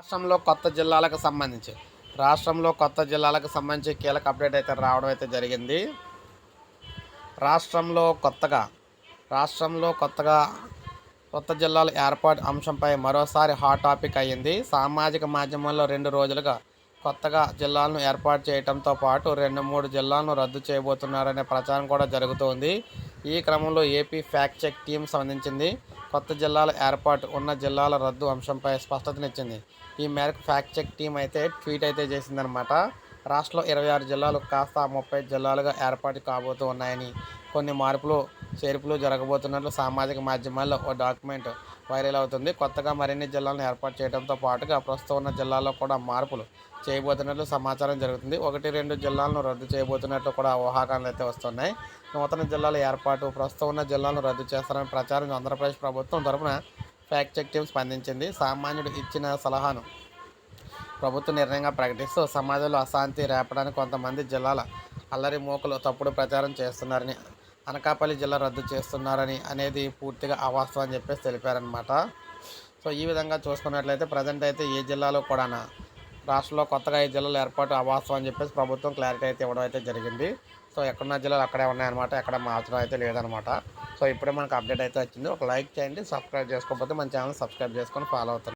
రాష్ట్రంలో కొత్త జిల్లాలకు సంబంధించి కీలక అప్డేట్ అయితే రావడం అయితే జరిగింది. రాష్ట్రంలో కొత్తగా రాష్ట్రంలో కొత్తగా కొత్త జిల్లాల ఏర్పాటు అంశంపై మరోసారి హాట్ టాపిక్ అయ్యింది. సామాజిక మాధ్యమాల్లో 2 రోజులుగా కొత్తగా జిల్లాలను ఏర్పాటు చేయడంతో పాటు 2-3 జిల్లాలను రద్దు చేయబోతున్నారనే ప్రచారం కూడా జరుగుతోంది. ఈ క్రమంలో ఏపీ ఫ్యాక్ట్ చెక్ టీం స్పందించింది. కొత్త జిల్లాల ఏర్పాటు, ఉన్న జిల్లాల రద్దు అంశంపై స్పష్టతనిచ్చింది. ఈ మేరకు ఫ్యాక్ట్ చెక్ టీం అయితే ట్వీట్ అయితే చేసిందనమాట. రాష్ట్రంలో 26 జిల్లాలు కాస్త 35 జిల్లాలుగా ఏర్పాటు కాబోతూ ఉన్నాయని, కొన్ని మార్పులు చేర్పులు జరగబోతున్నట్లు సామాజిక మాధ్యమాల్లో ఓ డాక్యుమెంట్ వైరల్ అవుతుంది. కొత్తగా మరిన్ని జిల్లాలను ఏర్పాటు చేయడంతో పాటుగా ప్రస్తుతం ఉన్న జిల్లాల్లో కూడా మార్పులు చేయబోతున్నట్లు సమాచారం జరుగుతుంది. 1-2 జిల్లాలను రద్దు చేయబోతున్నట్లు కూడా ఊహాగానాలు అయితే వస్తున్నాయి. నూతన జిల్లాల ఏర్పాటు, ప్రస్తుతం ఉన్న జిల్లాలను రద్దు చేస్తారని ప్రచారం ఆంధ్రప్రదేశ్ ప్రభుత్వం తరపున ఫ్యాక్ట్ చెక్ టీం స్పందించింది. సామాన్యుడు ఇచ్చిన సలహాను ప్రభుత్వ నిర్ణయంగా ప్రకటిస్తూ సమాజంలో అశాంతి రేపడానికి కొంతమంది జిల్లాల అల్లరి మూకలు తప్పుడు ప్రచారం చేస్తున్నారని, అనకాపల్లి జిల్లా రద్దు చేస్తున్నారని అనేది పూర్తిగా అవాస్తవం అని చెప్పేసి తెలిపారనమాట. సో ఈ విధంగా చూసుకున్నట్లయితే ప్రజెంట్ అయితే ఏ జిల్లాలో కూడా రాష్ట్రంలో కొత్తగా 5 జిల్లాలు ఏర్పాటు అవాస్తవం అని చెప్పేసి ప్రభుత్వం క్లారిటీ అయితే ఇవ్వడం అయితే జరిగింది. సో ఎక్కడున్న జిల్లాలు అక్కడే ఉన్నాయన్నమాట, ఎక్కడ మార్చడం అయితే లేదనమాట. సో ఇప్పుడే మనకు అప్డేట్ అయితే వచ్చింది. ఒక లైక్ చేయండి, సబ్స్క్రైబ్ చేసుకోకపోతే మన ఛానల్ సబ్స్క్రైబ్ చేసుకొని ఫాలో అవుతుంది.